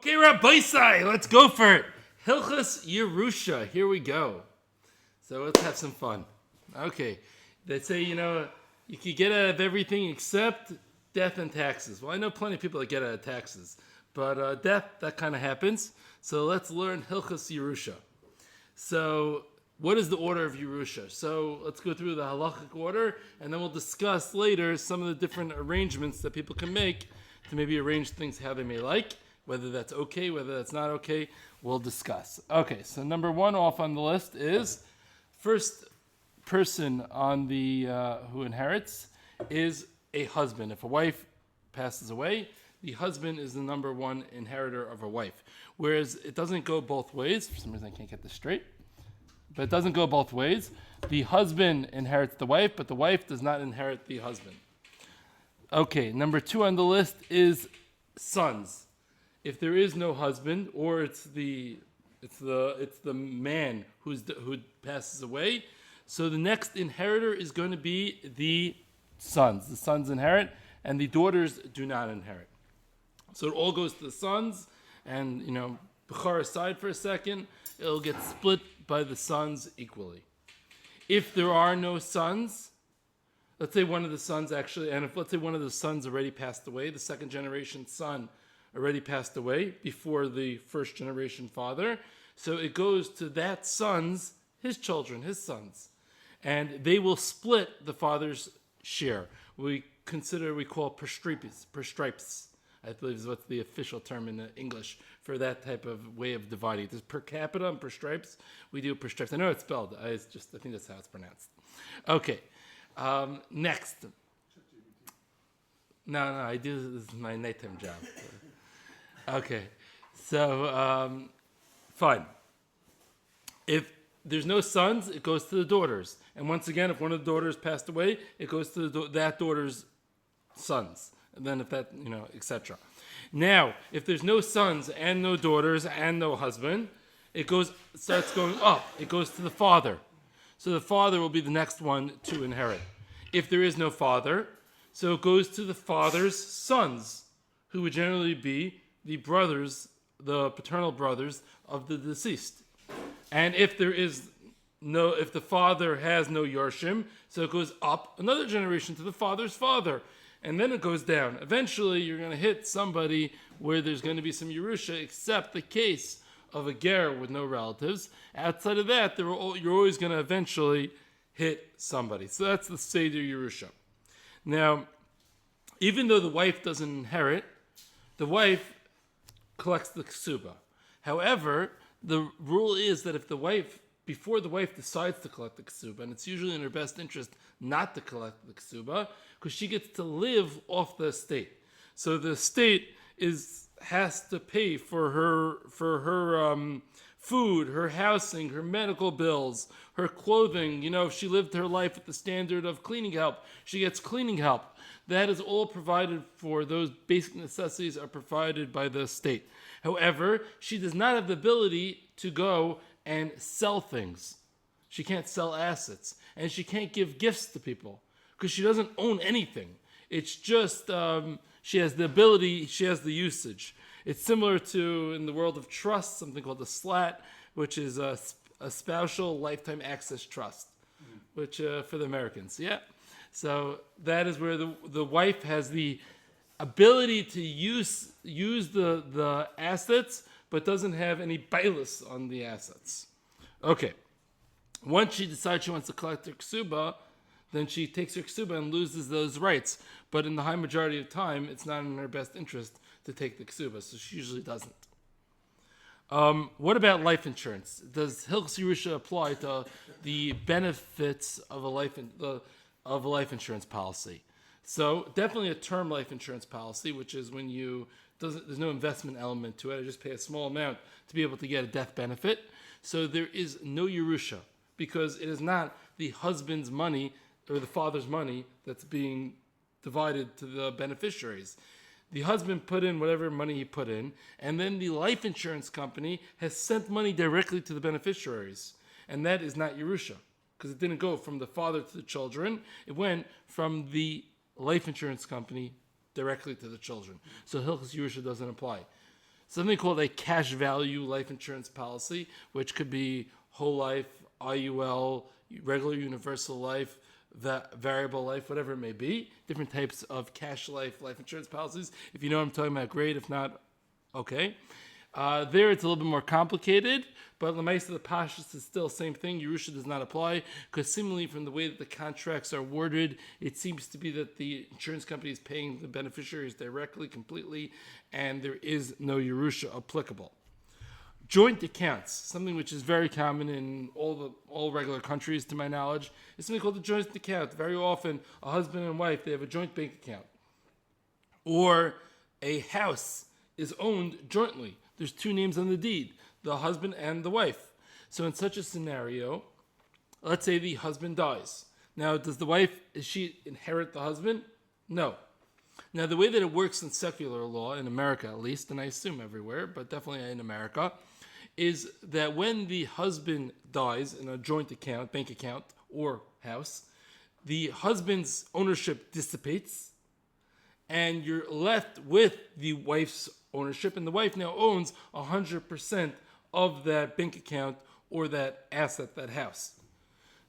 Okay, Rabbi Sai, let's go for it. Hilchas Yerusha. Here we go. So let's have some fun. Okay. They say, you could get out of everything except death and taxes. Well, I know plenty of people that get out of taxes. But death, that kind of happens. So let's learn Hilchas Yerusha. So what is the order of Yerusha? So let's go through the halachic order, and then we'll discuss later some of the different arrangements that people can make to maybe arrange things how they may like. Whether that's okay, whether that's not okay, we'll discuss. Okay, so number one off on the list is first person on the who inherits is a husband. If a wife passes away, the husband is the number one inheritor of a wife. Whereas it doesn't go both ways. For some reason, I can't get this straight. But it doesn't go both ways. The husband inherits the wife, but the wife does not inherit the husband. Okay, number two on the list is sons. If there is no husband, or it's the man who passes away, so the next inheritor is going to be the sons. The sons inherit, and the daughters do not inherit. So it all goes to the sons, and Bechar aside for a second, it'll get split by the sons equally. If there are no sons, let's say one of the sons actually, and if let's say one of the sons already passed away, the second generation son already passed away before the first generation father. So it goes to that son's, his children, his sons. And they will split the father's share. We call perstripes. I believe is what's the official term in English for that type of way of dividing. There's per capita and perstripes. We do perstripes. I know it's spelled. I think that's how it's pronounced. Okay. Next. No, I do. This is my nighttime job. Okay, so fine. If there's no sons, it goes to the daughters. And once again, if one of the daughters passed away, it goes to that daughter's sons. And then if that, etc. Now, if there's no sons and no daughters and no husband, it starts going up. It goes to the father. So the father will be the next one to inherit. If there is no father, so it goes to the father's sons, who would generally be the brothers, the paternal brothers of the deceased. And if the father has no Yorshim, so it goes up another generation to the father's father. And then it goes down. Eventually, you're going to hit somebody where there's going to be some Yerusha, except the case of a ger with no relatives. Outside of that, you're always going to eventually hit somebody. So that's the Seder Yerusha. Now, even though the wife doesn't inherit, the wife collects the ksuba. However, the rule is that if before the wife decides to collect the ksuba, and it's usually in her best interest not to collect the ksuba, because she gets to live off the estate. So the estate has to pay for her food, her housing, her medical bills, her clothing. If she lived her life at the standard of cleaning help, she gets cleaning help. That is all provided for. Those basic necessities are provided by the state. However, she does not have the ability to go and sell things. She can't sell assets. And she can't give gifts to people because she doesn't own anything. It's just she has the ability, she has the usage. It's similar to, in the world of trust, something called a SLAT, which is a spousal lifetime access trust, which for the Americans, yeah. So that is where the wife has the ability to use the assets, but doesn't have any bailus on the assets. Okay. Once she decides she wants to collect her ksuba, then she takes her ksuba and loses those rights. But in the high majority of time, it's not in her best interest to take the ksuba, so she usually doesn't. What about life insurance? Does Hilchos Yerusha apply to the benefits of a life insurance policy? So definitely a term life insurance policy, which is when there's no investment element to it. I just pay a small amount to be able to get a death benefit. So there is no Yerusha because it is not the husband's money or the father's money that's being divided to the beneficiaries. The husband put in whatever money he put in, and then the life insurance company has sent money directly to the beneficiaries. And that is not Yerusha, because it didn't go from the father to the children. It went from the life insurance company directly to the children. So Hilchos Yerusha doesn't apply. something called a cash value life insurance policy, which could be whole life, IUL, regular universal life, variable life, whatever it may be. Different types of cash life insurance policies. If you know what I'm talking about, great. If not, okay. There it's a little bit more complicated, but Lemaisa the Pashas is still the same thing. Yerusha does not apply, because similarly from the way that the contracts are worded, it seems to be that the insurance company is paying the beneficiaries directly, completely, and there is no Yerusha applicable. Joint accounts, something which is very common in all regular countries, to my knowledge, is something called a joint account. Very often, a husband and wife, they have a joint bank account. Or a house is owned jointly. There's two names on the deed, the husband and the wife. So in such a scenario, let's say the husband dies. Now, does she inherit the husband? No. Now, the way that it works in secular law, in America at least, and I assume everywhere, but definitely in America, is that when the husband dies in a joint account, bank account, or house, the husband's ownership dissipates, and you're left with the wife's ownership, and the wife now owns 100% of that bank account or that asset, that house.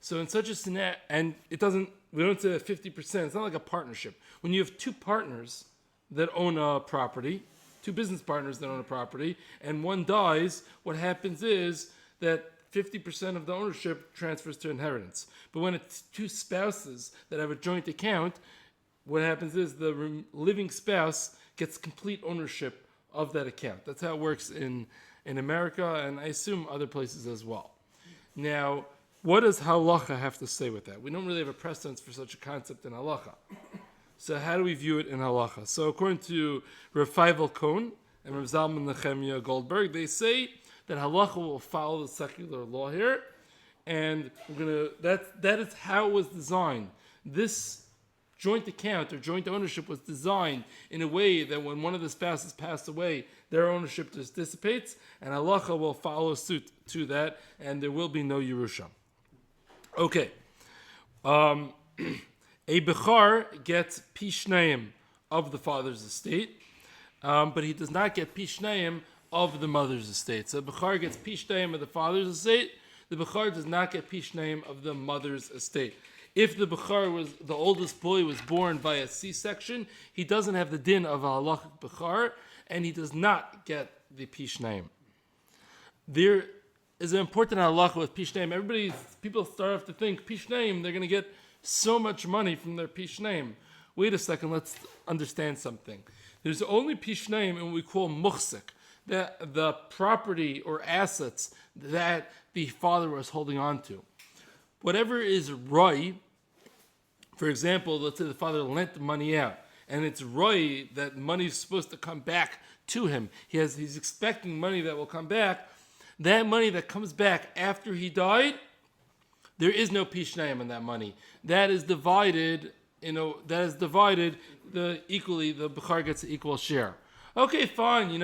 So in such a scenario, and we don't say that 50%, it's not like a partnership. When you have two partners that own a property, two business partners that own a property, and one dies, what happens is that 50% of the ownership transfers to inheritance. But when it's two spouses that have a joint account, what happens is the living spouse gets complete ownership of that account. That's how it works in America, and I assume other places as well. Now, what does Halacha have to say with that? We don't really have a precedence for such a concept in Halacha. So how do we view it in Halacha? So according to Rav Feivel Cohn and Rav Zalman Nechemia Goldberg, they say that Halacha will follow the secular law here, and that is how it was designed. This joint account or joint ownership was designed in a way that when one of the spouses passed away, their ownership just dissipates, and Halacha will follow suit to that, and there will be no Yerusha. Okay. A Bechar gets Pishnaim of the father's estate, but he does not get Pishnaim of the mother's estate. So Bechar gets Pishnaim of the father's estate, the Bechar does not get Pishnaim of the mother's estate. If the Bechar the oldest boy was born by a C-section, he doesn't have the din of a halachic Bechar, and he does not get the Pishnaim. There is an important halacha with Pishnaim. People start off to think Pishnaim, they're going to get so much money from their Pishnaim. Wait a second, let's understand something. There's only Pishnaim in what we call muchsik, the property or assets that the father was holding on to. Whatever is roi, for example, let's say the father lent money out, and it's roi that money is supposed to come back to him. He's expecting money that will come back. That money that comes back after he died, there is no pishnaim on that money. That is divided. Equally. The Bechar gets an equal share. Okay, fine.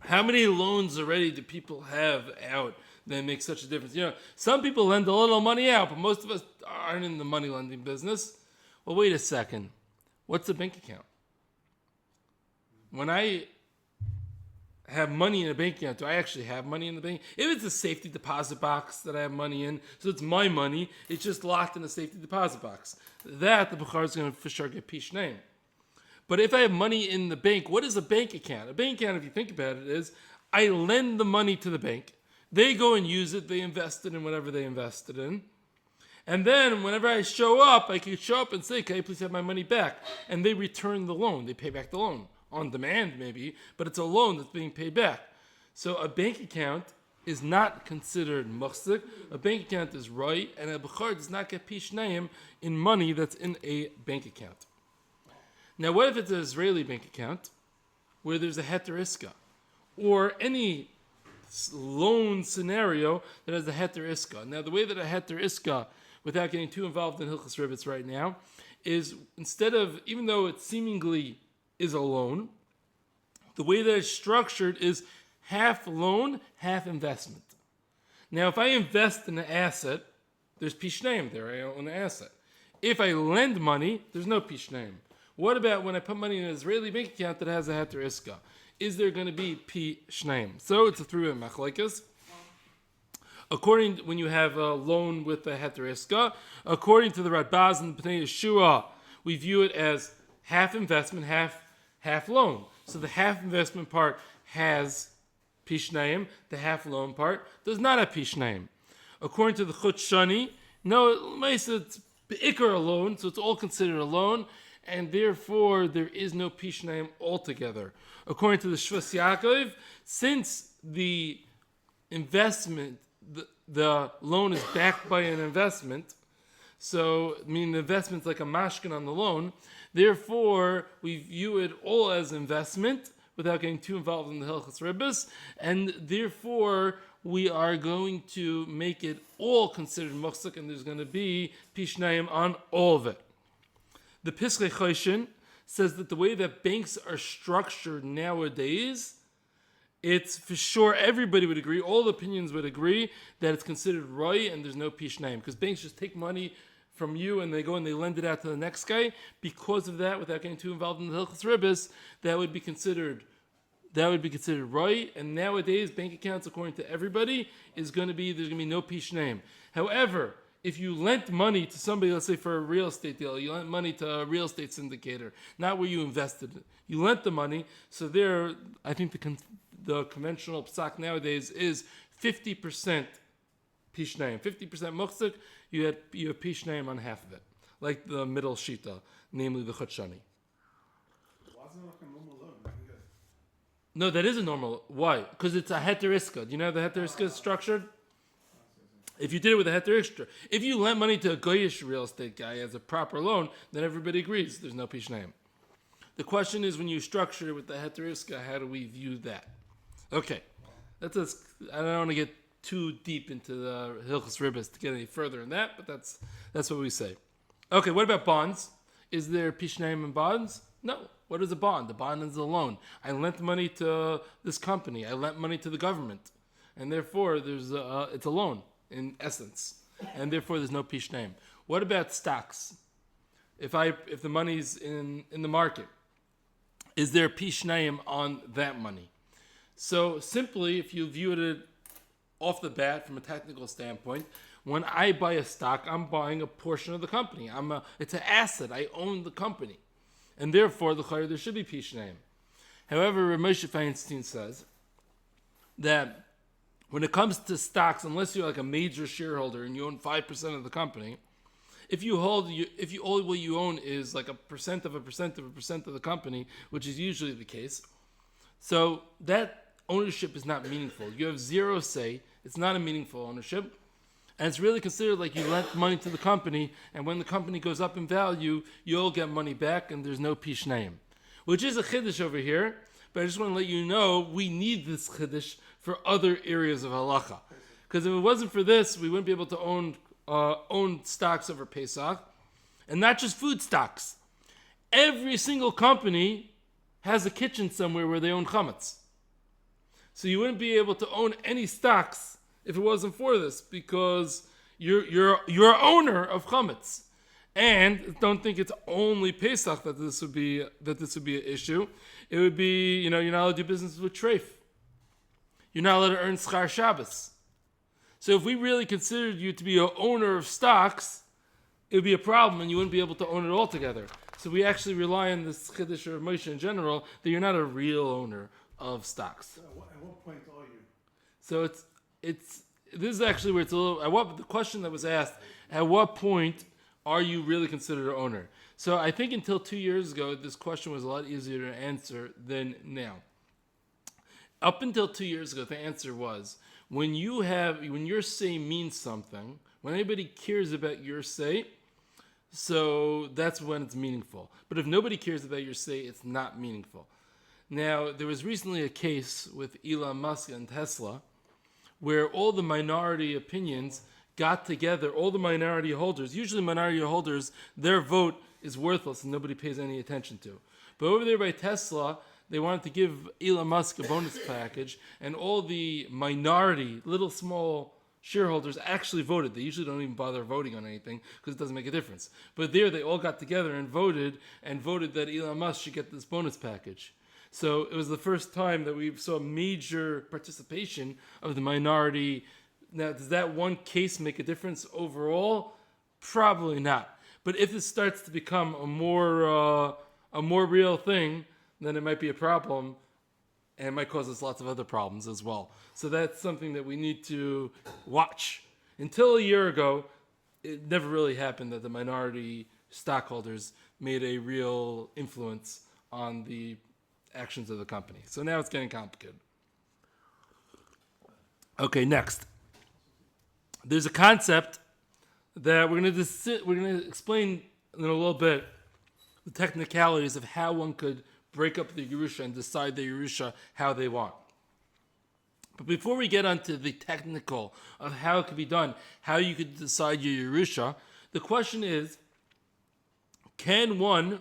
How many loans already do people have out that make such a difference? Some people lend a little money out, but most of us aren't in the money lending business. Well, wait a second. What's a bank account? When I have money in a bank account, do I actually have money in the bank? If it's a safety deposit box that I have money in, so it's my money, it's just locked in a safety deposit box. That, the Bechar is going to for sure get Pishnaim. But if I have money in the bank, what is a bank account? A bank account, if you think about it, is I lend the money to the bank. They go and use it. They invest it in whatever they invested in. And then whenever I show up, I can show up and say, can I please have my money back? And they return the loan. They pay back the loan. On demand, maybe, but it's a loan that's being paid back. So a bank account is not considered muhsik. A bank account is right, and a Bechar does not get pishnaim in money that's in a bank account. Now, what if it's an Israeli bank account where there's a heter iska, or any loan scenario that has a heter iska? Now, the way that a heter iska, without getting too involved in Hilchos Rivets right now, is instead of, even though it seemingly is a loan, the way that it's structured is half loan, half investment. Now, if I invest in an asset, there's pishnaim there, I own an asset. If I lend money, there's no pishnaim. What about when I put money in an Israeli bank account that has a heter iska? is there going to be pi shneim? So it's a three-way machlekes. According when you have a loan with a heter iska, according to the Radbaz and the Bnei Yeshua, we view it as half investment, half loan. So the half investment part has pi shneim, the half loan part does not have pi shneim. According to the Chut Shani, no, it's be'ikar a loan, so it's all considered a loan, and therefore there is no pi shneim altogether. According to the Shvus Yaakov, since the investment, the loan is backed by an investment, so meaning the investment's like a mashkin on the loan, therefore we view it all as investment without getting too involved in the Hilchos Ribbis, and therefore we are going to make it all considered muhsik, and there's going to be pi shneim on all of it. The Piskei Choshen says that the way that banks are structured nowadays, it's for sure everybody would agree, all the opinions would agree that it's considered right and there's no pi shneim, because banks just take money from you and they go and they lend it out to the next guy. Because of that, without getting too involved in the Hilchos Ribbis, that would be considered right. And nowadays, bank accounts, according to everybody, there's going to be no pi shneim. However, if you lent money to somebody, let's say for a real estate deal, you lent money to a real estate syndicator, not where you invested it. You lent the money, so there, I think the conventional psak nowadays is 50% pi shneim, 50% muhsik. You have pi shneim on half of it, like the middle shita, namely the Chut Shani. No, that is a normal. Why? Because it's a heter iska. Do you know how the heter iska is structured? If you did it with a heter iska, if you lent money to a goyish real estate guy as a proper loan, then everybody agrees there's no pi shneim. The question is, when you structure it with the heter iska, how do we view that? Okay, I don't want to get too deep into the Hilchos Ribbis to get any further in that, but that's what we say. Okay, what about bonds? Is there pi shneim in bonds? No. What is a bond? The bond is a loan. I lent money to this company. I lent money to the government, and therefore it's a loan in essence, and therefore there's no pi shneim. What about stocks? If the money's in the market, is there pi shneim on that money? So simply, if you view it off the bat from a technical standpoint, when I buy a stock, I'm buying a portion of the company. It's an asset. I own the company. And therefore, there should be pi shneim. However, Rav Moshe Feinstein says that when it comes to stocks, unless you're like a major shareholder and you own 5% of the company, if all what you own is like a percent of a percent of a percent of the company, which is usually the case, so that ownership is not meaningful. You have zero say. It's not a meaningful ownership. And it's really considered like you lent money to the company, and when the company goes up in value, you'll get money back, and there's no pi shneim. Which is a chiddush over here, but I just want to let you know we need this chiddush for other areas of halacha. Because if it wasn't for this, we wouldn't be able to own stocks over Pesach, and not just food stocks. Every single company has a kitchen somewhere where they own chametz. So you wouldn't be able to own any stocks if it wasn't for this, because you're owner of chametz, and don't think it's only Pesach that this would be an issue. It would be you're not allowed to do business with treif. You're not allowed to earn schar Shabbos. So if we really considered you to be an owner of stocks, it would be a problem, and you wouldn't be able to own it altogether. So we actually rely on this chiddush of Moshe in general that you're not a real owner of stocks. So at what point are you? So this is actually where it's a little. The question that was asked: at what point are you really considered an owner? So I think until 2 years ago, this question was a lot easier to answer than now. Up until 2 years ago, the answer was when your say means something, when anybody cares about your say, so that's when it's meaningful. But if nobody cares about your say, it's not meaningful. Now, there was recently a case with Elon Musk and Tesla, where all the minority opinions got together, all the minority holders, usually minority holders, their vote is worthless and nobody pays any attention to. But over there by Tesla, they wanted to give Elon Musk a bonus package, and all the minority, little small shareholders actually voted. They usually don't even bother voting on anything because it doesn't make a difference. But there they all got together and voted that Elon Musk should get this bonus package. So it was the first time that we saw major participation of the minority. Now, does that one case make a difference overall? Probably not. But if it starts to become a more real thing, then it might be a problem, and it might cause us lots of other problems as well. So that's something that we need to watch. Until a year ago, it never really happened that the minority stockholders made a real influence on the actions of the company. So now it's getting complicated. Okay, next. There's a concept that we're going to explain in a little bit the technicalities of how one could break up the Yerusha and decide the Yerusha how they want. But before we get onto the technical of how it could be done, how you could decide your Yerusha, the question is, can one,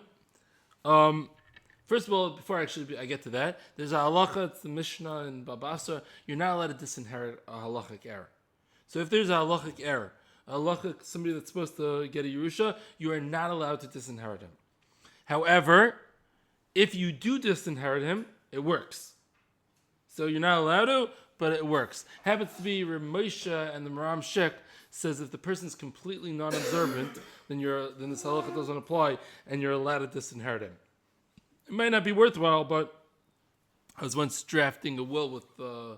first of all, before I get to that, there's a halacha, it's the Mishnah in Babasa, you're not allowed to disinherit a halachic error. So if there's a halachic error, somebody that's supposed to get a Yerusha, you are not allowed to disinherit him. However, if you do disinherit him, it works. So you're not allowed to, but it works. Happens to be Rav Moshe and the Maram Shek says if the person's completely non-observant, then this halacha doesn't apply, and you're allowed to disinherit him. It might not be worthwhile, but I was once drafting a will with a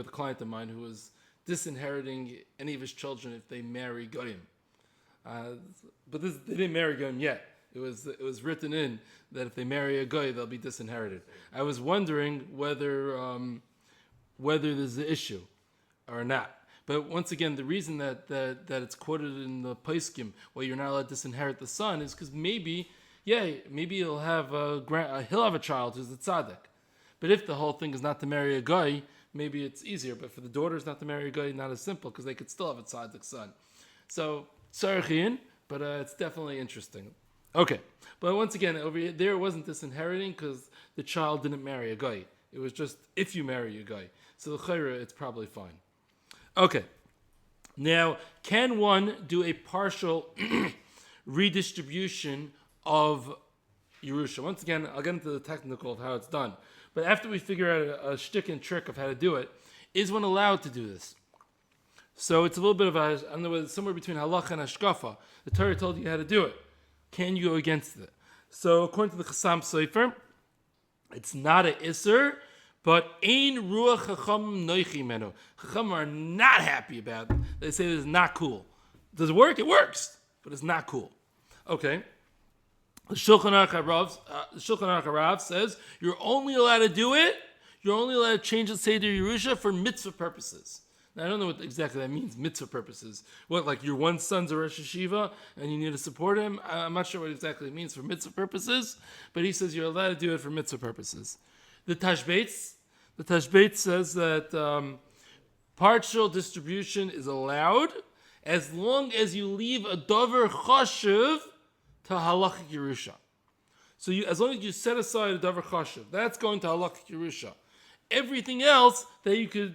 client of mine who was disinheriting any of his children if they marry Goyim. But they didn't marry Goyim yet. It was written in that if they marry a Goy, they'll be disinherited. I was wondering whether there's an issue or not. But once again, the reason that it's quoted in the Poskim, well, you're not allowed to disinherit the son, is because maybe he'll have a child who's a tzaddik. But if the whole thing is not to marry a Goy, maybe it's easier. But for the daughters not to marry a Goy, not as simple, because they could still have a tzaddik son. So, tzarichin, but it's definitely interesting. Okay, but once again, over there it wasn't disinheriting because the child didn't marry a guy. It was just if you marry a guy. So the chayra, it's probably fine. Okay, now can one do a partial redistribution of Yerusha? Once again, I'll get into the technical of how it's done. But after we figure out a shtick and trick of how to do it, is one allowed to do this? So it's a little bit of somewhere between halacha and hashkafa. The Torah told you how to do it. Can you go against it? So according to the Chassam Sofer, it's not an Isser, but Ein Ruach Chacham Noichi Menu. Chacham are not happy about it. They say this is not cool. Does it work? It works, but it's not cool. Okay. The Shulchan Aruch Harav says you're only allowed to do it, you're only allowed to change the Seder Yerusha for mitzvah purposes. Now, I don't know what exactly that means, mitzvah purposes. What, like your one son's a Rosh Hashiva and you need to support him? I'm not sure what exactly it means for mitzvah purposes, but he says you're allowed to do it for mitzvah purposes. The Tashbetz says that partial distribution is allowed as long as you leave a davar chashuv to halachic Yerusha. So as long as you set aside a davar chashuv, that's going to halachic Yerusha. Everything else that you could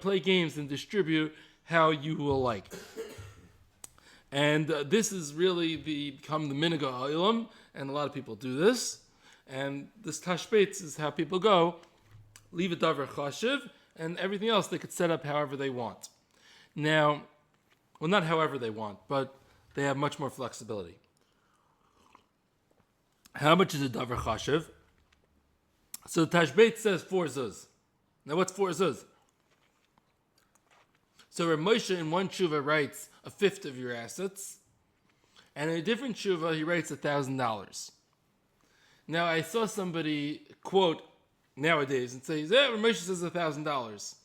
play games and distribute how you will like. And this is really become the minhag ha'olam, and a lot of people do this. And this tashbetz is how people go, leave a davar chashiv, and everything else they could set up however they want. Now, well, not however they want, but they have much more flexibility. How much is a davar chashiv? So the tashbetz says 4 zuz. Now what's 4 zuz? So Rav Moshe in one tshuva writes 1/5 of your assets, and in a different tshuva he writes $1,000. Now I saw somebody quote nowadays and says, Rav Moshe says $1,000.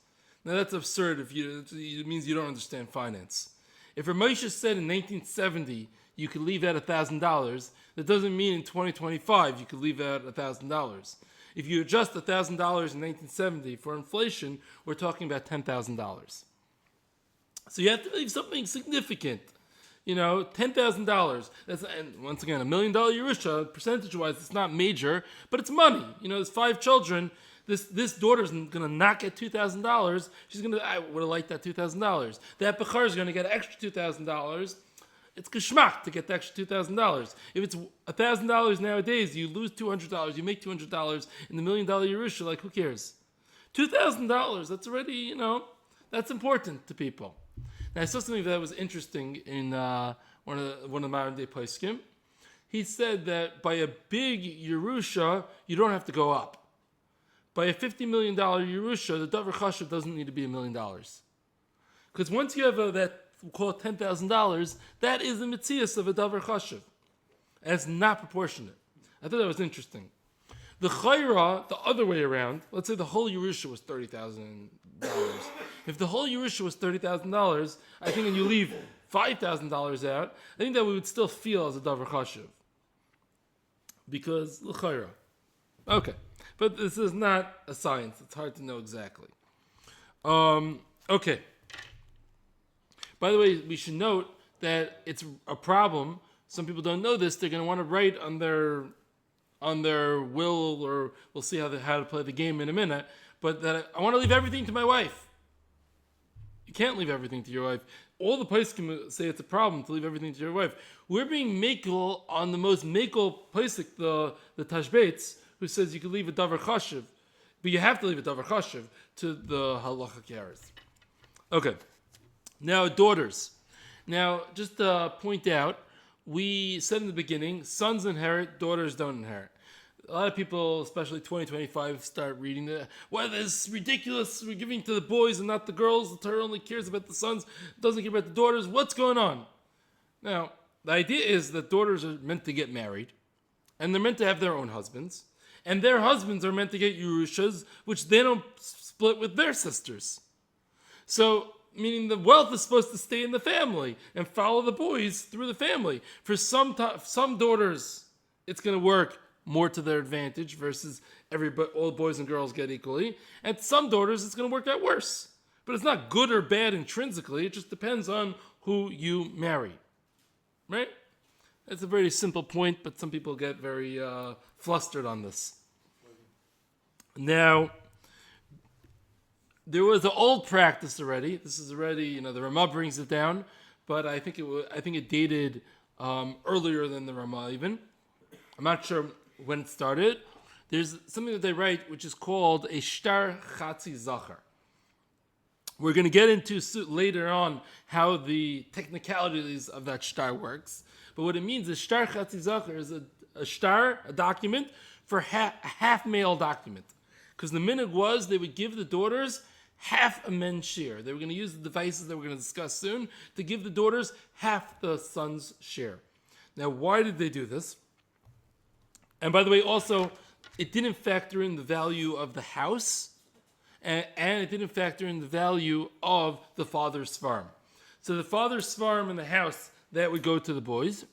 Now that's absurd. It means you don't understand finance. If Rav Moshe said in 1970 you could leave out $1,000, that doesn't mean in 2025 you could leave out $1,000. If you adjust $1,000 in 1970 for inflation, we're talking about $10,000. So you have to leave something significant, $10,000. And once again, $1 million Yerusha, percentage-wise, it's not major, but it's money. There's 5 children. This daughter's going to not get $2,000. She's going to, I would have liked that $2,000. That Bechar is going to get extra $2,000. it's geschmack to get the extra $2,000. If it's $1,000 nowadays, you lose $200. You make $200 in the $1 million Yerusha. Like, who cares? $2,000. That's already, that's important to people. Now, I saw something that was interesting in one of the modern day poskim. He said that by a big Yerusha, you don't have to go up. By a $50 million Yerusha, the Davar Chashuv doesn't need to be $1 million. Because once you have that, we'll call it $10,000, that is the mitzias of a Davar Chashuv. And it's not proportionate. I thought that was interesting. The Chayra, the other way around, let's say the whole Yerusha was $30,000. If the whole Yerusha was $30,000, I think when you leave $5,000 out, I think that we would still feel as a Davar Chashuv. Because l'chayra. Okay. But this is not a science. It's hard to know exactly. Okay. By the way, we should note that it's a problem. Some people don't know this. They're going to want to write on their will, or we'll see how to play the game in a minute. But that I want to leave everything to my wife. You can't leave everything to your wife. All the poskim say it's a problem to leave everything to your wife. We're being makel on the most makel posik, the Tashbetz, who says you can leave a davar chashiv, but you have to leave a davar chashiv to the Halachic Inheritance. Okay. Now, daughters. Now, just to point out, we said in the beginning, sons inherit, daughters don't inherit. A lot of people, especially 2025, start reading that. Well, this is ridiculous. We're giving to the boys and not the girls. The Torah only cares about the sons, doesn't care about the daughters. What's going on? Now, the idea is that daughters are meant to get married, and they're meant to have their own husbands, and their husbands are meant to get Yerushas, which they don't split with their sisters. So, meaning the wealth is supposed to stay in the family and follow the boys through the family. For some daughters, it's going to work more to their advantage versus all boys and girls get equally. And some daughters, it's going to work out worse. But it's not good or bad intrinsically. It just depends on who you marry. Right? It's a very simple point, but some people get very flustered on this. Now, there was an old practice already. This is already, the Ramah brings it down, but I think it dated earlier than the Ramah even. I'm not sure when it started. There's something that they write which is called a shtar chatzi zachar. We're going to get into later on how the technicalities of that shtar works. But what it means is shtar chatzi zachar is a shtar, a document, for a half male document. Because the minhag was they would give the daughters half a men's share. They were going to use the devices that we're going to discuss soon to give the daughters half the son's share. Now, why did they do this? And by the way, also, it didn't factor in the value of the house, and it didn't factor in the value of the father's farm. So the father's farm and the house, that would go to the boys.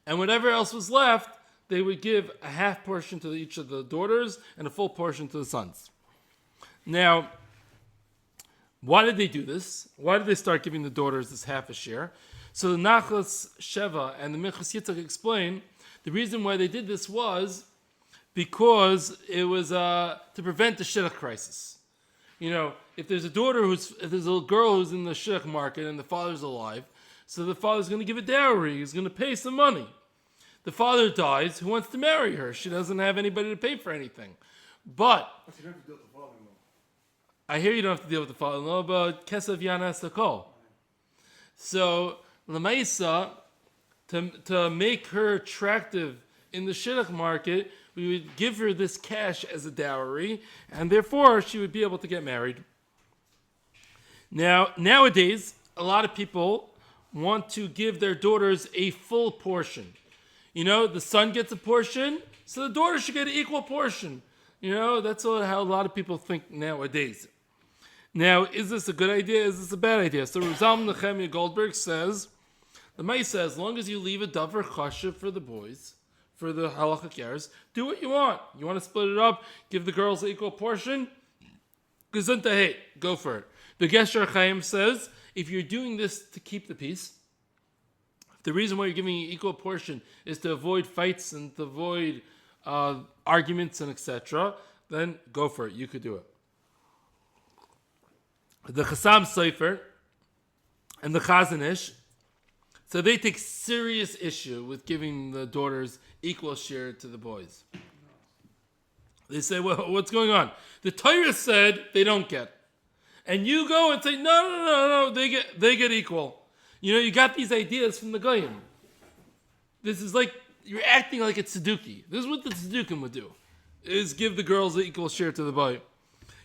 And whatever else was left, they would give a half portion to each of the daughters and a full portion to the sons. Now, why did they do this? Why did they start giving the daughters this half a share? So the Nachlas Sheva and the Minchas Yitzchak explain the reason why they did this was because it was to prevent the shidduch crisis. If there's a girl who's in the shidduch market and the father's alive, so the father's going to give a dowry, he's going to pay some money. The father dies, who wants to marry her? She doesn't have anybody to pay for anything. But you don't have to deal with the father-in-law. I hear you don't have to deal with the father-in-law, but Kesav Yana Sakol. So, Lamaisa, to make her attractive in the shidduch market, we would give her this cash as a dowry, and therefore she would be able to get married. Now, nowadays, a lot of people want to give their daughters a full portion. The son gets a portion, so the daughter should get an equal portion. That's how a lot of people think nowadays. Now, is this a good idea? Is this a bad idea? So Rizal Nehemiah Goldberg says, the May says, as long as you leave a davar chashiv for the boys, for the halachic heirs, do what you want. You want to split it up, give the girls an equal portion? Gesundheit, go for it. The Gesher Chaim says, if you're doing this to keep the peace, the reason why you're giving an equal portion is to avoid fights and to avoid arguments and etc., then go for it. You could do it. The Chassam Sofer and the Chazon Ish So they take serious issue with giving the daughters equal share to the boys. They say, well, what's going on? The Torah said they don't get. And you go and say, no, they get equal. You got these ideas from the Goyim. This is like, you're acting like it's Tzeduki. This is what the Tzedukim would do, is give the girls the equal share to the boy.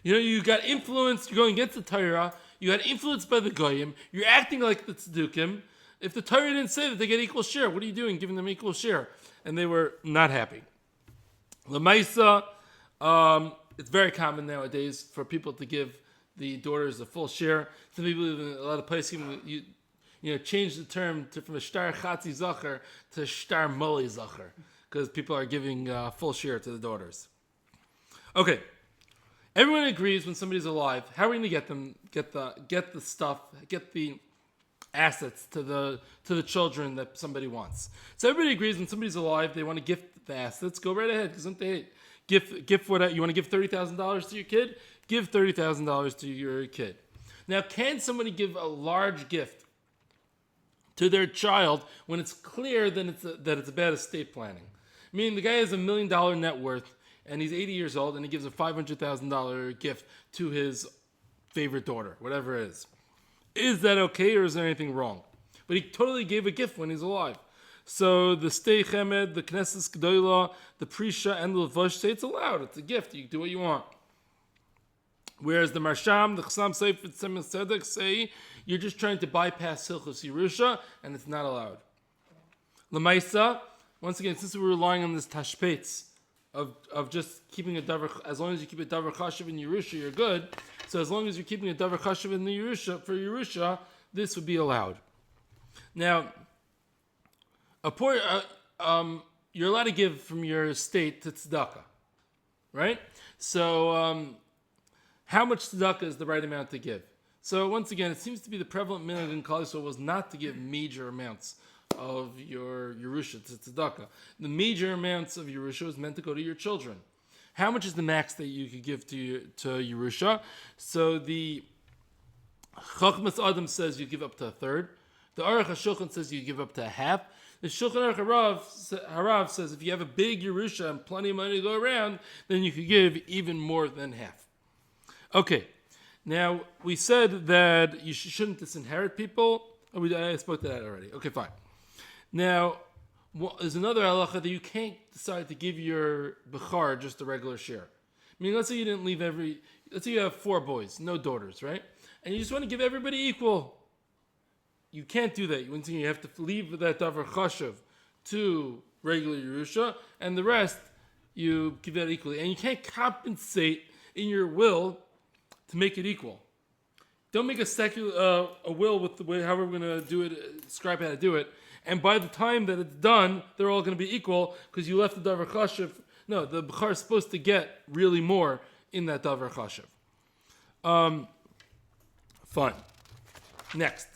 You got influenced, you're going against the Torah, you got influenced by the Goyim, you're acting like the Tzedukim. If the Torah didn't say that they get equal share, what are you doing giving them equal share? And they were not happy. L'maisa, it's very common nowadays for people to give the daughters a full share. Some people, in a lot of places, change the term from a shtar chatzi zacher to shtar moli zacher, because people are giving full share to the daughters. Okay, everyone agrees when somebody's alive. How are we going to get the stuff, get the assets to the children that somebody wants? So everybody agrees when somebody's alive, they want to gift the assets. Go right ahead, because don't they gift what you want to give $30,000 to your kid? Give $30,000 to your kid. Now, can somebody give a large gift to their child when it's clear that it's a bad estate planning? I mean, the guy has $1 million net worth, and he's 80 years old, and he gives a $500,000 gift to his favorite daughter, whatever it is. Is that okay, or is there anything wrong? But he totally gave a gift when he's alive. So the Stei Chemed, the Knesset Gedolah, the Prisha, and the Levush say it's allowed. It's a gift. You can do what you want. Whereas the Marsham, the Chassam Sefer, the Semen Tzedek say you're just trying to bypass Hilchos Yerusha, and it's not allowed. L'maisa, once again, since we're relying on this tashpetz of just keeping a davar, as long as you keep a davar chashuv in Yerusha, you're good. So as long as you're keeping a davar chashuv in the Yerusha, for Yerusha, this would be allowed. Now, you're allowed to give from your estate to tzedakah, right? So, how much tzedakah is the right amount to give? So once again, it seems to be the prevalent minhag in Klal Yisrael was not to give major amounts of your Yerusha to tzedakah. The major amounts of Yerusha is meant to go to your children. How much is the max that you could give to Yerusha? So the Chachmas Adam says you give up to a third. The Aruch HaShulchan says you give up to a half. The Shulchan Aruch Harav says if you have a big Yerusha and plenty of money to go around, then you could give even more than half. Okay, now we said that you shouldn't disinherit people. I spoke to that already. Okay, fine. Now, there's another halacha that you can't decide to give your bechar just a regular share. I mean, let's say you didn't leave let's say you have 4 boys, no daughters, right? And you just want to give everybody equal. You can't do that. You have to leave that davar chashuv to regular Yerusha, and the rest you give that equally. And you can't compensate in your will to make it equal. Don't make a will with the way however we're going to do it, describe how to do it. And by the time that it's done, they're all going to be equal because you left the davar chashuv. No, the bechar is supposed to get really more in that davar chashuv. Fine. Next.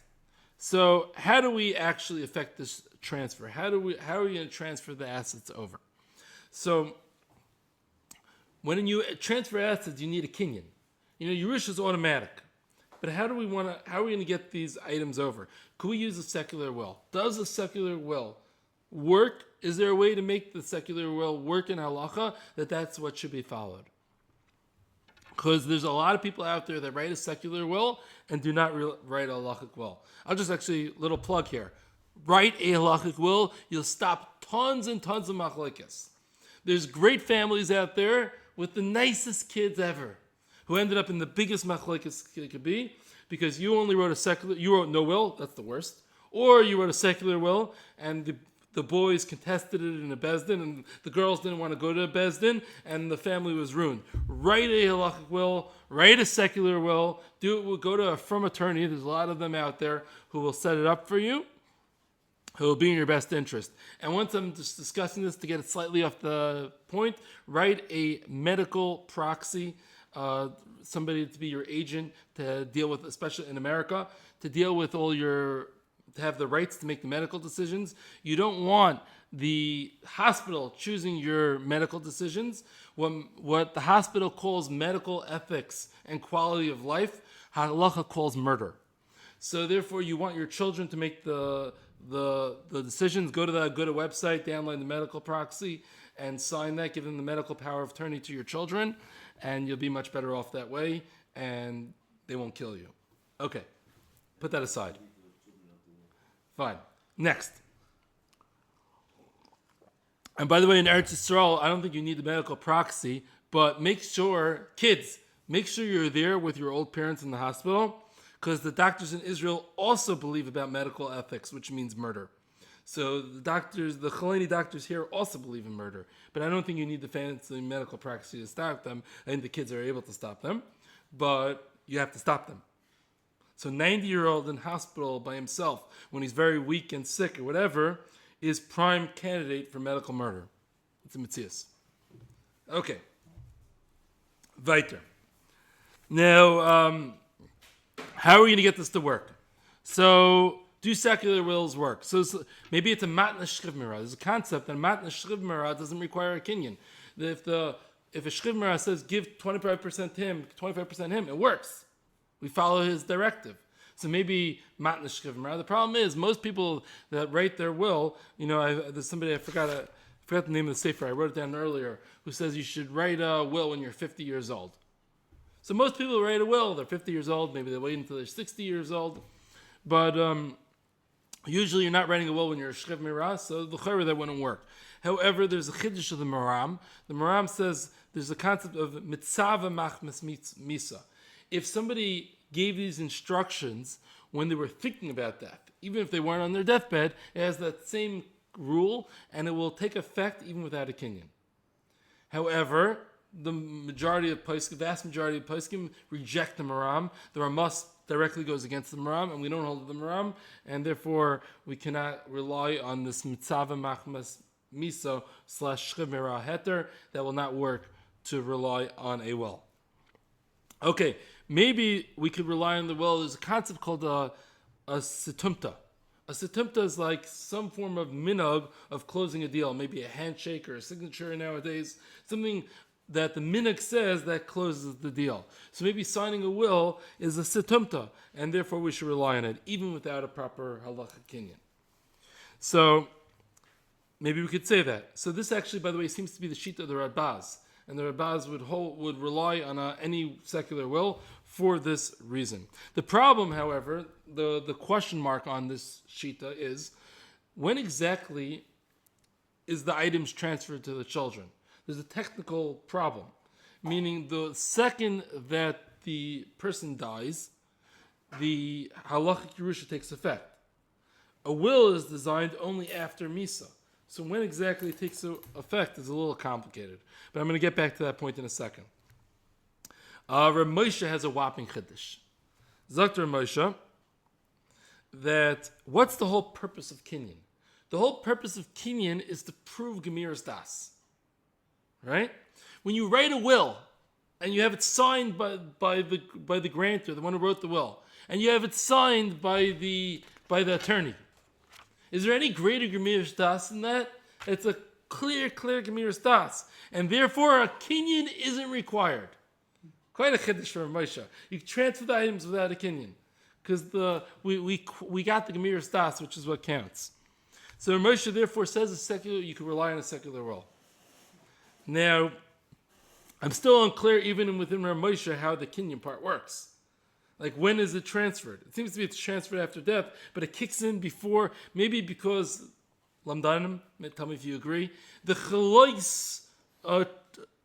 So how do we actually affect this transfer? How are we going to transfer the assets over? So when you transfer assets, you need a kinyan. Yerusha is automatic. But how are we going to get these items over? Could we use a secular will? Does a secular will work? Is there a way to make the secular will work in halacha that's what should be followed? Because there's a lot of people out there that write a secular will and do not write a halachic will. I'll just little plug here. Write a halachic will, you'll stop tons and tons of machlekes. There's great families out there with the nicest kids ever who ended up in the biggest machlekes it could be because you wrote no will, that's the worst, or you wrote a secular will and the boys contested it in a bezdin, and the girls didn't want to go to a bezdin, and the family was ruined. Write a halachic will, write a secular will, go to a firm attorney, there's a lot of them out there who will set it up for you, who will be in your best interest. And once I'm just discussing this to get it slightly off the point, write a medical proxy, somebody to be your agent to deal with, especially in America, to deal with to have the rights to make the medical decisions. You don't want the hospital choosing your medical decisions. What the hospital calls medical ethics and quality of life, halacha calls murder. So therefore, you want your children to make the the decisions, go to the Aguda website, download the medical proxy, and sign that. Give them the medical power of attorney to your children, and you'll be much better off that way, and they won't kill you. Okay, put that aside. Fine. Next. And by the way, in Eretz Yisrael, I don't think you need the medical proxy, but make sure you're there with your old parents in the hospital, because the doctors in Israel also believe about medical ethics, which means murder. So the Chalani doctors here also believe in murder, but I don't think you need the fancy medical proxy to stop them. I think the kids are able to stop them, but you have to stop them. So 90-year-old in hospital by himself, when he's very weak and sick or whatever, is prime candidate for medical murder. It's a mitzias. Okay. Weiter. Now, how are we going to get this to work? So, do secular wills work? So maybe it's a matna shchiv mira. There's a concept that matna shchiv mira doesn't require a kinyan. If a shchiv mira says give 25% to him, 25% him, it works. We follow his directive. So maybe matna shchiv mira. The problem is most people that write their will, there's somebody I forgot the name of the sefer. I wrote it down earlier, who says you should write a will when you're 50 years old. So most people write a will, they're 50 years old, maybe they wait until they're 60 years old. But usually you're not writing a will when you're a shchiv mirah, so the chayra that wouldn't work. However, there's a chiddush of the Maram. The Maram says there's a concept of mitzava machmas misa. If somebody gave these instructions when they were thinking about death, even if they weren't on their deathbed, it has that same rule, and it will take effect even without a kinyan. However, the vast majority of poskim reject the Maram. The Ramas directly goes against the Maram, and we don't hold the Maram, and therefore we cannot rely on this mitzava machmas miso / shchiv mirah heter. That will not work to rely on a will. Okay, maybe we could rely on the will. There's a concept called a situmta. A situmta is like some form of minhag of closing a deal, maybe a handshake or a signature nowadays, something that the minhag says that closes the deal. So maybe signing a will is a situmta, and therefore we should rely on it, even without a proper halachic kinyan. So maybe we could say that. So this actually, by the way, seems to be the shita of the Radbaz, and the Radbaz would rely on any secular will for this reason. The problem, however, the question mark on this shita is, when exactly is the items transferred to the children? There's a technical problem, meaning the second that the person dies, the halachic Yerusha takes effect. A will is designed only after Misa. So when exactly it takes effect is a little complicated. But I'm going to get back to that point in a second. Rav Moshe has a whopping chiddush. Zakt Rav Moshe that what's the whole purpose of kinyan? The whole purpose of kinyan is to prove Gemiras Das. Right? When you write a will and you have it signed by the grantor, the one who wrote the will, and you have it signed by the attorney, is there any greater Gemiras Das than that? It's a clear Gemiras Das, and therefore a kinyan isn't required. Quite a chiddush for Moshe. You transfer the items without a kinyan, because we got the Gemiras Das, which is what counts. So Moshe therefore says you can rely on a secular will. Now, I'm still unclear even within Rav Moshe how the kinyan part works. Like, when is it transferred? It seems to be it's transferred after death, but it kicks in before, maybe because, Lamdanim, tell me if you agree, the chalois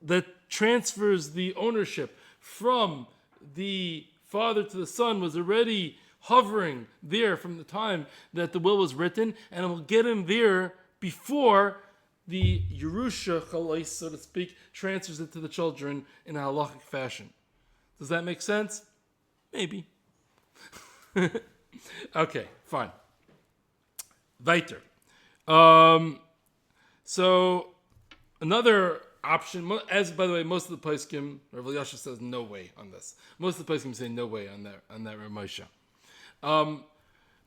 that transfers the ownership from the father to the son was already hovering there from the time that the will was written, and it will get him there before the Yerusha chalais, so to speak, transfers it to the children in a halachic fashion. Does that make sense? Maybe. Okay, fine. Weiter. So another option, as by the way, most of the poskim, Rav Elyashiv says no way on this. Most of the poskim say no way on that Rav Moshe.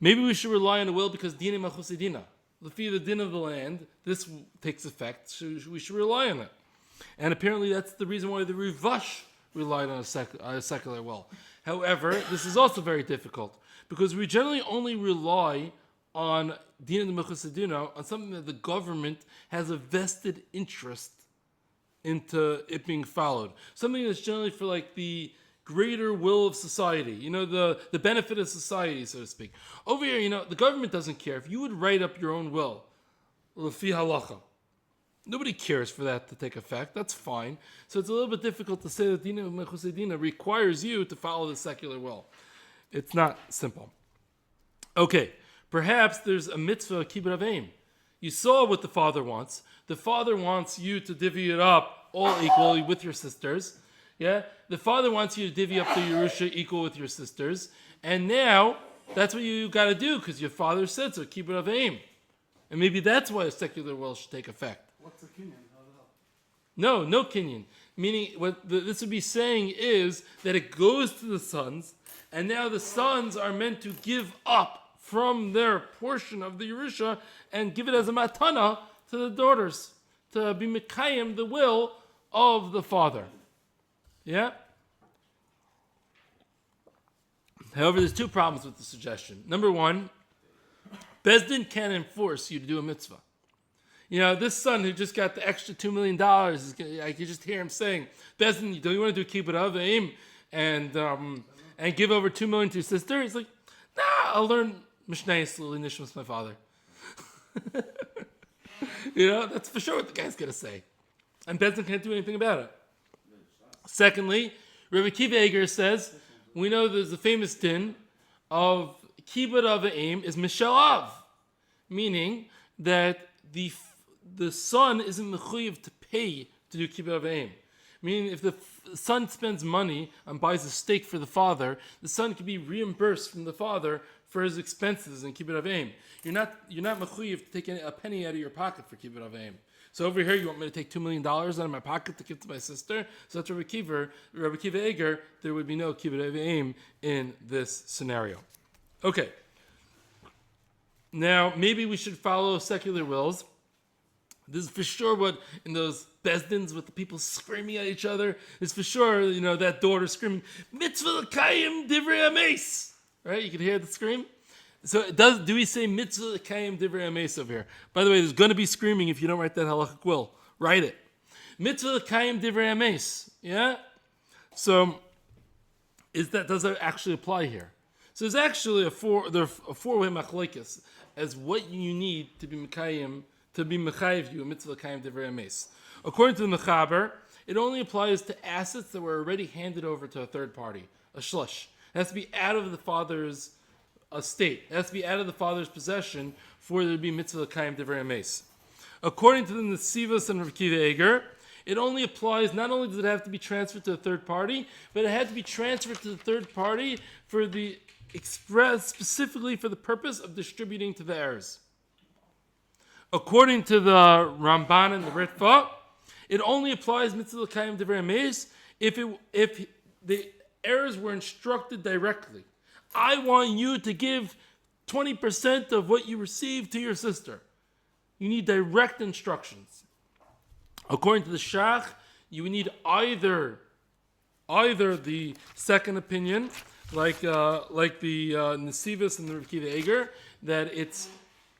Maybe we should rely on a will because dina machusidina. The din of the land, this takes effect, so we should rely on it. And apparently that's the reason why the Rivash relied on a secular will. However, this is also very difficult, because we generally only rely on Dina de Mechusadino, on something that the government has a vested interest into it being followed. Something that's generally for like the greater will of society, the benefit of society, so to speak. Over here, the government doesn't care. If you would write up your own will, Lefi Halacha, nobody cares for that to take effect. That's fine. So it's a little bit difficult to say that Dina Mechusadina requires you to follow the secular will. It's not simple. Okay, perhaps there's a mitzvah, kibbut aveim. You saw what the father wants. The father wants you to divvy it up all equally with your sisters. Yeah? The father wants you to divvy up the Yerusha equal with your sisters. And now, that's what you got to do because your father said so, kibbut aveim. And maybe that's why a secular will should take effect. What's the kinyan? No kinyan. Meaning, what this would be saying is that it goes to the sons, and now the sons are meant to give up from their portion of the Yerusha and give it as a matana to the daughters, to be mekayim the will of the father. Yeah? However, there's two problems with the suggestion. Number one, Bezdin can't enforce you to do a mitzvah. This son who just got the extra $2 million, I could just hear him saying, Bezdin, don't you want to do kibbut aveim and give over $2 million to your sister? He's like, nah, I'll learn Mishnayos Lili Nishmas my father. That's for sure what the guy's going to say. And Bezdin can't do anything about it. Secondly, Rabbi Kiva Eger says, we know there's a famous din of kibbut aveim is mishel av, meaning that the son isn't mechuyev to pay to do kibbut aveim. Meaning if the son spends money and buys a steak for the father, the son can be reimbursed from the father for his expenses in kibbut aveim. You're not mechuyev to take a penny out of your pocket for kibbut aveim. So over here, you want me to take $2 million out of my pocket to give to my sister? So that's Rabbi Kiva Eger. There would be no kibbut aveim in this scenario. Okay. Now, maybe we should follow secular wills. This is for sure what, in those bezdins with the people screaming at each other, is for sure, that daughter screaming, mitzvah l'kayim divrei ames. Right? You can hear the scream. So do we say mitzvah l'kayim divrei ames over here? By the way, there's going to be screaming if you don't write that halachic will. Write it. Mitzvah l'kayim divrei ames. Yeah? So, does that actually apply here? So there's actually a four-way machlokes as what you need to be mechayiv you a mitzvah l'kayim divrei ames. According to the Mechaber, it only applies to assets that were already handed over to a third party, a shlush. It has to be out of the father's estate. It has to be out of the father's possession for there to be mitzvah l'kayim divrei ames. According to the Nesivos and Rav Kiva Eger, it only applies, not only does it have to be transferred to a third party, but it had to be transferred to the third party for the specifically for the purpose of distributing to the heirs. According to the Ramban and the Ritva, it only applies mitzvah l'kayim divrei ames if the heirs were instructed directly. I want you to give 20% of what you received to your sister. You need direct instructions. According to the Shach, you need either the second opinion, like the Nesivos and the Rav Kiva Eger, that it's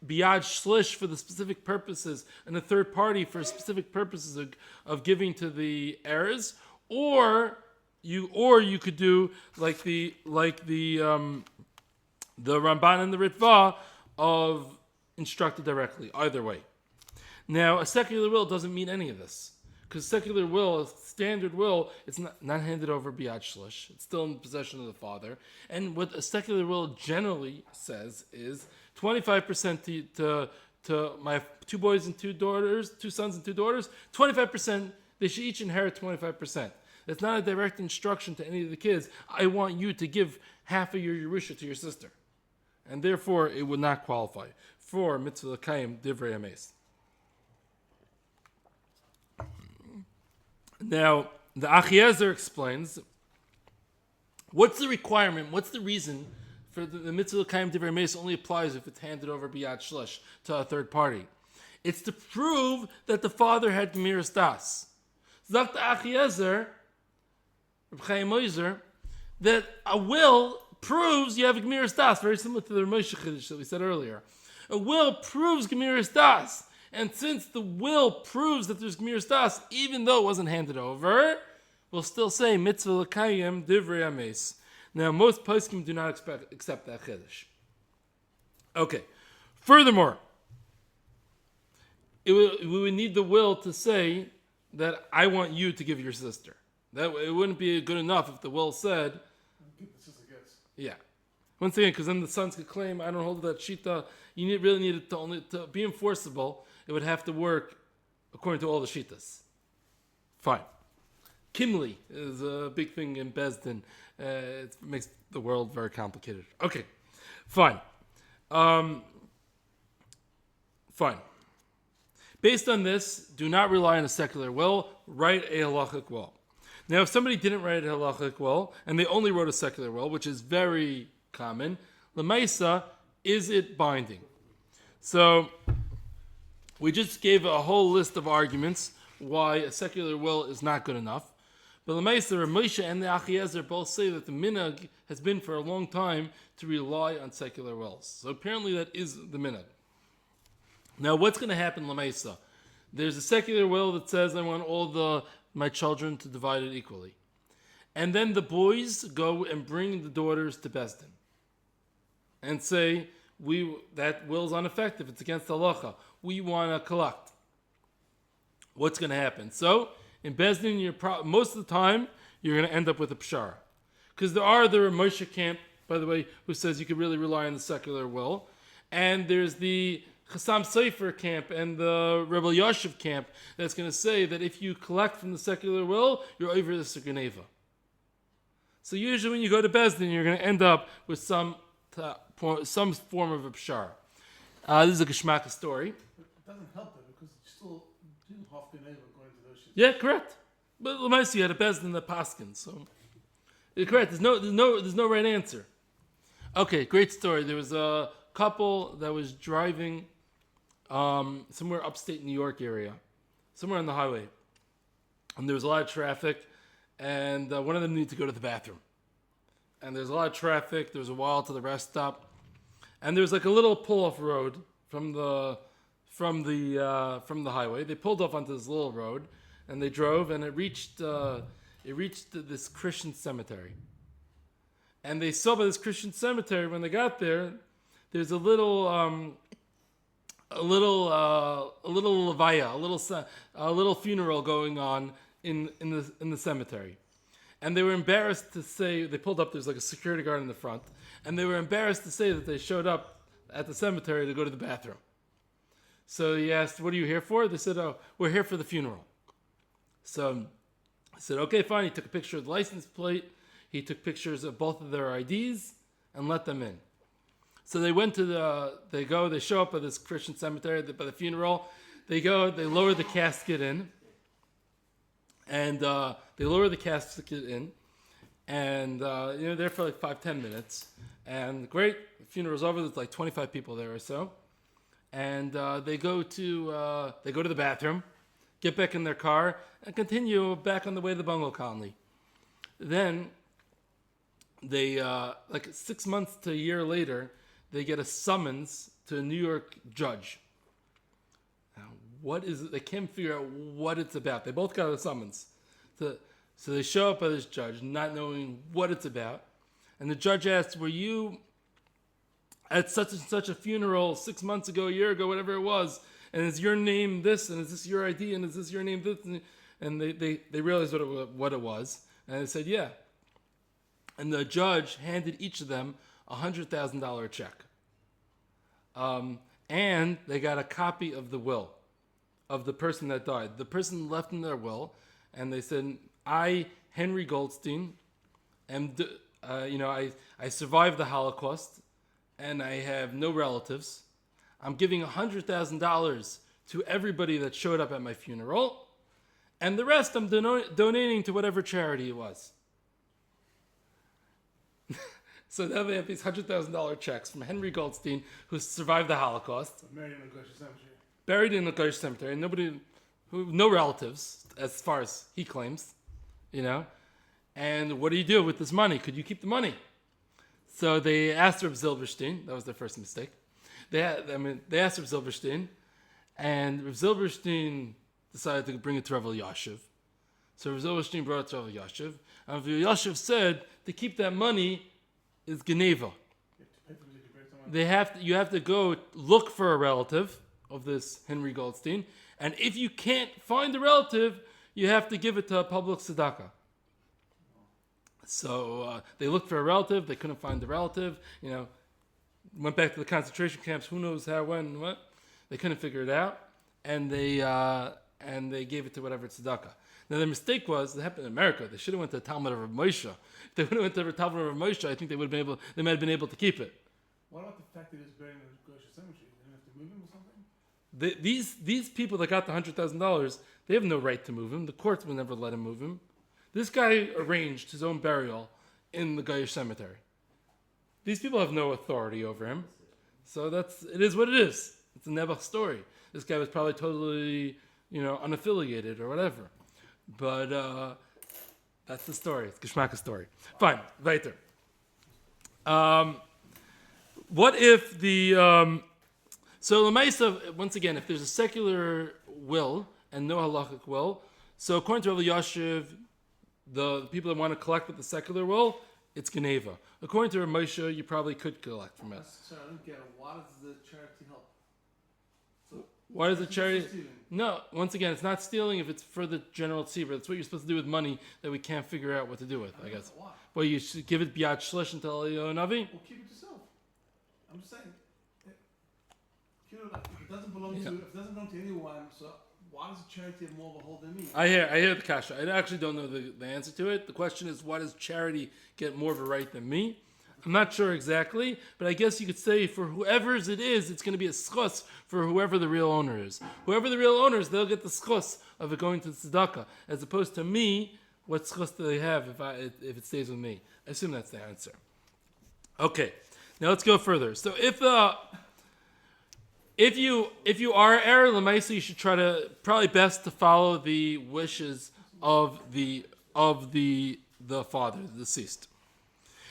biyad shlish for the specific purposes, and a third party for specific purposes of giving to the heirs, or you could do like the Ramban and the Ritva of instructed directly. Either way. Now, a secular will doesn't mean any of this. Because secular will, a standard will, it's not handed over biyad shlish. It's still in possession of the father. And what a secular will generally says is 25% to my two boys and two daughters, 2 sons and 2 daughters, 25%, they should each inherit 25%. That's not a direct instruction to any of the kids. I want you to give half of your Yerusha to your sister. And therefore, it would not qualify for mitzvah l'kayim divrei ames. Now, the Achiezer explains, what's the requirement, what's the reason for the mitzvah l'kayim divrei ames only applies if it's handed over biyad shlish to a third party. It's to prove that the father had gemiras das. Zakt Achiezer, Reb Chaim Oizer, that a will proves you have a Gemiras Das, very similar to the Ramosha Chiddush that we said earlier. A will proves Gemiras Das. And since the will proves that there's Gemiras Das, even though it wasn't handed over, we'll still say mitzvah l'kayim divrei ames. Now, most poskim do not accept that chiddush. Okay. Furthermore, we would need the will to say that I want you to give your sister. That it wouldn't be good enough if the will said, the sister gets. Yeah. Once again, because then the sons could claim, I don't hold that shita. You really need it to be enforceable. It would have to work according to all the shitas. Fine. Kimli is a big thing in Bezdin. It makes the world very complicated. Okay. Fine. Fine. Based on this, do not rely on a secular will. Write a halachic will. Now, if somebody didn't write a halachic will, and they only wrote a secular will, which is very common, l'maisa, is it binding? So, we just gave a whole list of arguments why a secular will is not good enough. But l'maisa, Moshe and the Achiezer both say that the minhag has been for a long time to rely on secular wills. So apparently that is the minhag. Now, what's going to happen, l'maisa? There's a secular will that says I want all my children to divide it equally. And then the boys go and bring the daughters to Bezdin and say, that will's ineffective, it's against halacha. We want to collect. What's going to happen? So, in Bezdin, most of the time, you're going to end up with a pshara. Because there are the Ramosha camp, by the way, who says you can really rely on the secular will. And there's the Chassam Sofer camp and the Rebbe Yoshev camp that's going to say that if you collect from the secular will, you're over the Geneva. So usually when you go to Bezdin, you're going to end up with some form of a pshar. This is a Geshmaka story. But it doesn't help that because you still do half Geneva according to those shit. Yeah, correct. But Lamaisi, you had a Bezdin that Paskin, so you're correct. There's no right answer. Okay, great story. There was a couple that was driving somewhere upstate New York area, somewhere on the highway, and there was a lot of traffic, and one of them needed to go to the bathroom. And there's a lot of traffic. There was a while to the rest stop, and there was like a little pull-off road from the highway. They pulled off onto this little road, and they drove, and it reached this Christian cemetery. And they saw by this Christian cemetery when they got there, there's a little levaya, a little funeral going on in the cemetery. And they were embarrassed to say, they pulled up, there's like a security guard in the front, and they were embarrassed to say that they showed up at the cemetery to go to the bathroom. So he asked, what are you here for? They said, oh, we're here for the funeral. So I said, okay, fine. He took a picture of the license plate. He took pictures of both of their IDs and let them in. So they went to they show up at this Christian cemetery by the funeral. They lower the casket in. And they lower the casket in. And, they're there for like 5-10 minutes. And great, the funeral's over. There's like 25 people there or so. And they go to the bathroom, get back in their car, and continue back on the way to the bungalow colony. Then they, like 6 months to a year later, they get a summons to a New York judge. Now, what is it? They can't figure out what it's about. They both got a summons. So they show up at this judge, not knowing what it's about. And the judge asks, were you at such and such a funeral 6 months ago, a year ago, whatever it was, and is your name this, and is this your ID, and is this your name this? And they realized what it was. And they said, yeah. And the judge handed each of them a $100,000 check. And they got a copy of the will of the person that died. The person left in their will, and they said, I, Henry Goldstein, I survived the Holocaust, and I have no relatives. I'm giving $100,000 to everybody that showed up at my funeral, and the rest I'm donating to whatever charity it was. So now they have these $100,000 checks from Henry Goldstein, who survived the Holocaust, buried in the Goyish cemetery, and no relatives, as far as he claims, And what do you do with this money? Could you keep the money? So they asked Reb Zilberstein. That was their first mistake. They asked Reb Zilberstein, and Reb Zilberstein decided to bring it to Rav Elyashiv. So Rav Zilberstein brought it to Rav Elyashiv, and Rav Elyashiv said to keep that money is Geneva. You have to go look for a relative of this Henry Goldstein, and if you can't find a relative, you have to give it to a public tzedakah. So they looked for a relative. They couldn't find the relative. Went back to the concentration camps. Who knows how, when, what? They couldn't figure it out, and they gave it to whatever tzedakah. Now the mistake was that happened in America. They should have went to the Talmud of Rav Moshe. If they would have went to the Talmud of Rav Moshe, I think they would have been able. They might have been able to keep it. What about the fact that he was buried in the Goyish cemetery? They didn't have to move him or something? These people that got the $100,000, they have no right to move him. The courts will never let him move him. This guy arranged his own burial in the Goyish cemetery. These people have no authority over him. So it is what it is. It's a Nebuch story. This guy was probably totally, unaffiliated or whatever. But that's the story. It's Geschmack story. Fine. Weiter. What if so Lamaisa, once again, if there's a secular will and no halachic will, so according to Rav Elyashiv, the people that want to collect with the secular will, it's Geneva. According to Rav Moshe, you probably could collect from it. Sorry, I don't get it. Why does the charity help? So, why does the charity? stealing? No, once again, it's not stealing if it's for the general tzibur. That's what you're supposed to do with money that we can't figure out what to do with, I guess. Why? Well, you should give it biyad shlish until Eliyahu Navi. Well, keep it yourself. I'm just saying. If it doesn't belong to anyone, so why does a charity have more of a hold than me? I hear the kasha. I actually don't know the answer to it. The question is, why does charity get more of a right than me? I'm not sure exactly, but I guess you could say for whoever's it is, it's going to be a schus for whoever the real owner is. Whoever the real owner is, they'll get the schus of it going to tzedakah, as opposed to me. What schus do they have if it stays with me? I assume that's the answer. Okay, now let's go further. So if you are error l'maisa, you should try to probably best to follow the wishes of the father, the deceased.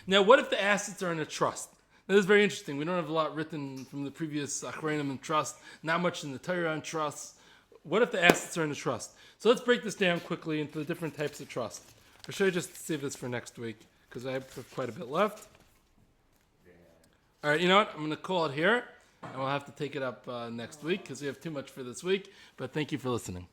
Now, what if the assets are in a trust? Now, this is very interesting. We don't have a lot written from the previous achreinim in trust. Not much in the Torah on trust. What if the assets are in a trust? So let's break this down quickly into the different types of trust. Or should I just save this for next week? Because I have quite a bit left. All right, you know what? I'm going to call it here. And we'll have to take it up next week because we have too much for this week. But thank you for listening.